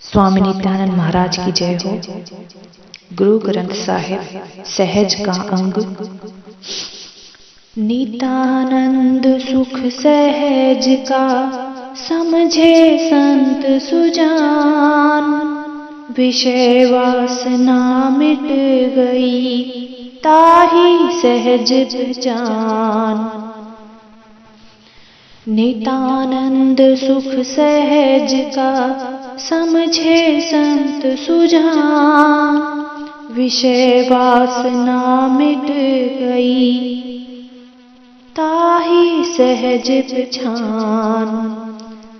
स्वामी नित्यानंद महाराज की जय हो। गुरु ग्रंथ साहिब सहज का अंग। नित्यानंद सुख सहज का समझे संत सुजान, विषय वासना मिट गई ताहि सहज पहचान। नित्यानंद सुख सहज का समझे संत सुजान, विषय वासना मिट गई ताहि सहज पहचान।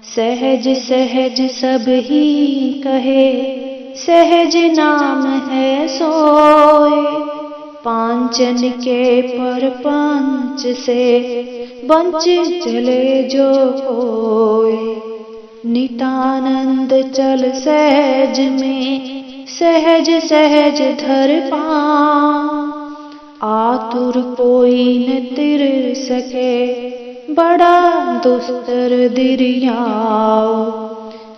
सहज सहज सब ही कहे, सहज नाम है सोए, पांचन के परपंच से बंच चले जो होए। नित्यानंद चल सहज में सहज सहज धर पाँव, आतुर कोई न तिर सके बड़ा दुस्तर दिरियाओ।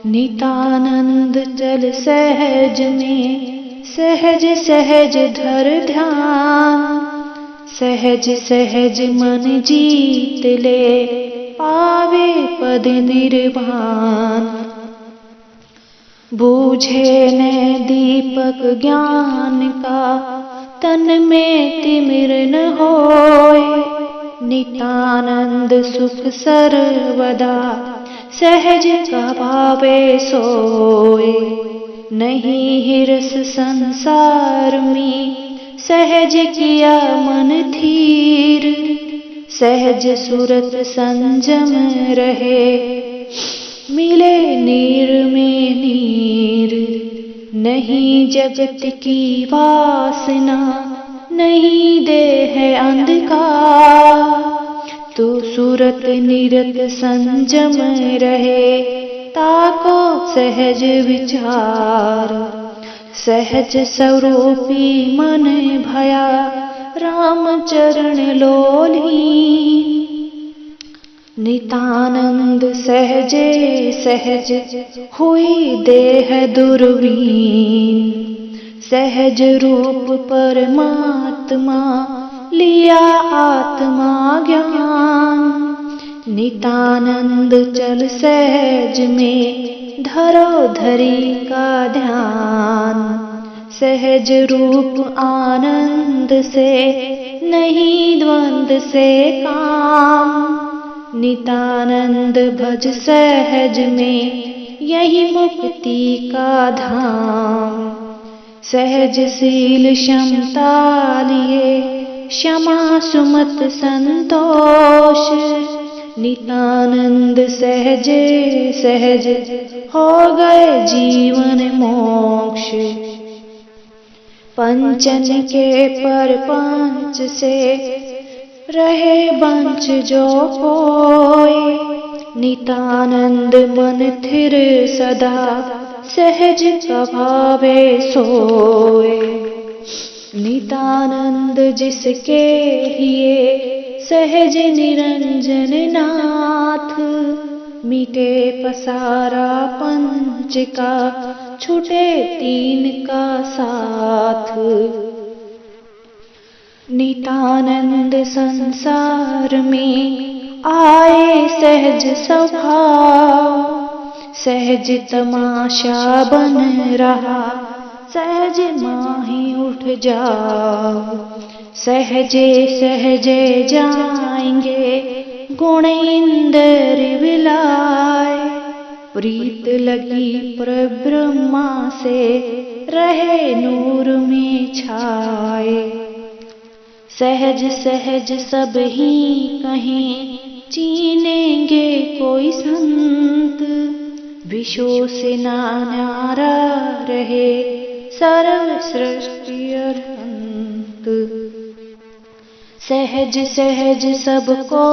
नित्यानंद चल सहज में सहज सहज धर ध्यान, सहज सहज मन जीत ले पावे पद निर्वाण। बूझे न दीपक ज्ञान का तन में तिमिर न होए, नित्यानंद सुख सर्वदा सहज का भावे सोए। नहीं हिरस संसार में सहज किया मन धीर, सहज सुरत संजम रहे मिले नीर में नीर। नहीं जगत की वासना नहीं देह अंधकार, तो सुरत निरत संजम रहे ताको सहज विचार। सहज स्वरूपी मन भया राम चरण लोली, नित्यानंद सहजे सहज हुई देह दुर्वीन। सहज रूप परमात्मा लिया आत्मा ज्ञान, नित्यानंद चल सहज में धरो धरी का ध्यान। सहज रूप आनंद से नहीं द्वंद से काम, नित्यानंद भज सहज में यही मुक्ति का धाम। सहज शील क्षमता लिए क्षमा सुमत संतोष, नित्यानंद सहजे सहज हो गए जीवन मोक्ष। पंचन के परपंच से रहे बंच जो कोई, नित्यानंद मन थिर सदा सहज का भावे सोए। नित्यानंद जिसके हिये सहज निरंजन नाथ, मिटे पसारा पंच का छूटे तीन का साथ। नित्यानंद संसार में आए सहज स्वभाव, सहज तमाशा बन रहा सहज माही उठ जाओ। सहजे सहजे जाएंगे गुण इंद्र विलाए, प्रीत लगी परब्रह्मा से रहे नूर में छाए। सहज सहज सब ही कहीं चीनेंगे कोई संत, विश्व से नारा रहे सर्व सृष्टि अनंत। सहज सहज सबको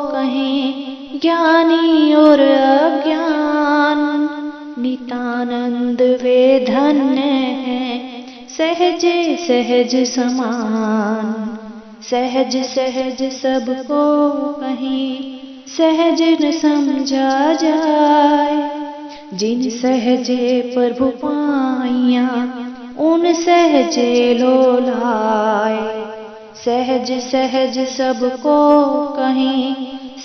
कहें ज्ञानी और अज्ञान, नित्यानंद वे धन्य हैं सहजे सहज समान। सहज सहज सबको कहें सहज न समझा जाए, जिन सहजे प्रभु पाइया उन सहजे लोलाए। सहज सहज सबको कहीं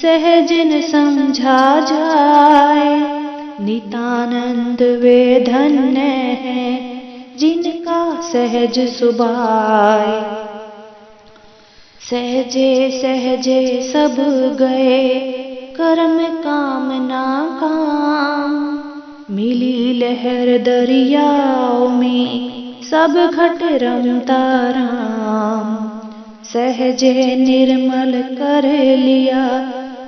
सहज न समझा जाए। नितानंद वे धन्य हैं जिनका सहज सुभाए। सहजे सहजे सब गए कर्म कामना काम। मिली लहर दरियाओं में सब घट रमता राम। सहजे निर्मल कर लिया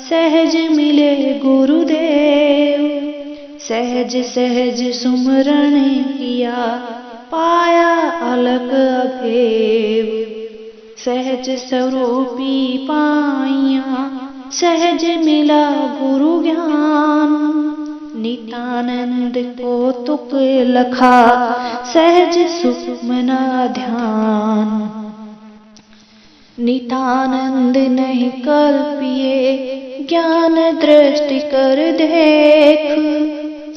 सहज मिले गुरुदेव। सहज सहज सुमरण किया पाया अलग अभेव। सहज स्वरूपी पाइया सहज मिला गुरु ज्ञान। नितानंद को तुक लखा सहज सुमना ध्यान। नितानंद नहीं कल्पिए ज्ञान दृष्टि कर देख।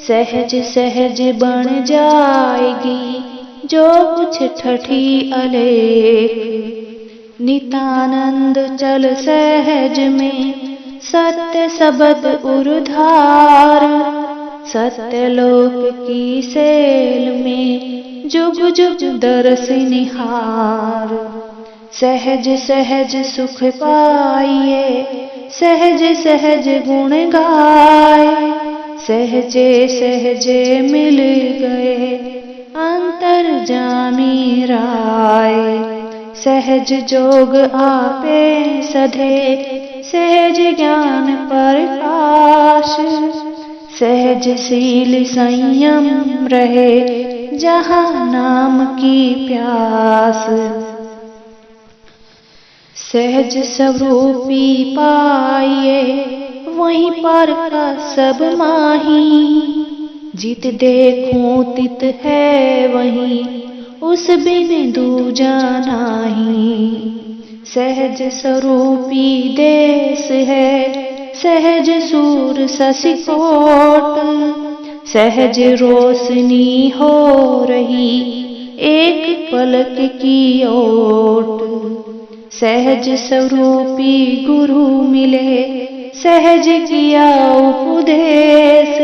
सहज सहज बन जाएगी जो कुछ ठठी अलेख। नितानंद चल सहज में सत्य सबद उर्धार। सत्यलोक की सेल में जुग जुग दरस निहार। सहज सहज सुख पाइए सहज सहज गुण गाए। सहजे सहजे मिल गए अंतर्जामी राय। सहज जोग आपे सधे सहज ज्ञान प्रकाश। सहज शील संयम रहे जहाँ नाम की प्यास। सहज स्वरूपी पाइए वहीं पर का सब माही। जित देखूं तित है वहीं उस बिन दूजा नाही। सहज स्वरूपी देश है सहज सूर शशिकोट। सहज रोशनी हो रही एक पलक की ओट। सहज स्वरूपी गुरु मिले सहज किया उपदेश।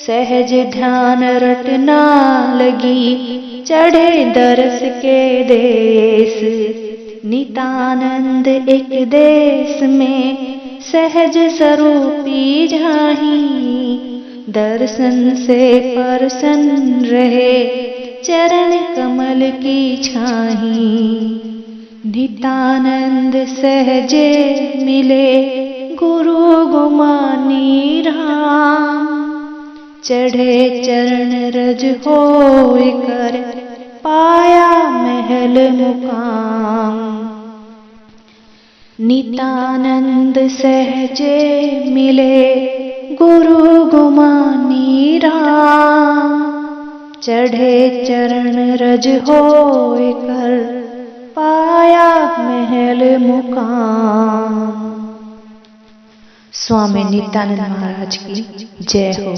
सहज ध्यान रटना लगी चढ़े दरस के देश। नितानंद एक देश में सहज स्वरूपी झाही। दर्शन से प्रसन्न रहे चरण कमल की छाही। नितानंद सहजे मिले गुरु गुमानी राम। चढ़े चरण रज होय कर पाया महल मुकाम। नितानंद सहजे मिले गुरु गुमानी राम। चढ़े चरण रज होय कर पाया महल मुकाम। स्वामी नित्यानंद महाराज की जय हो।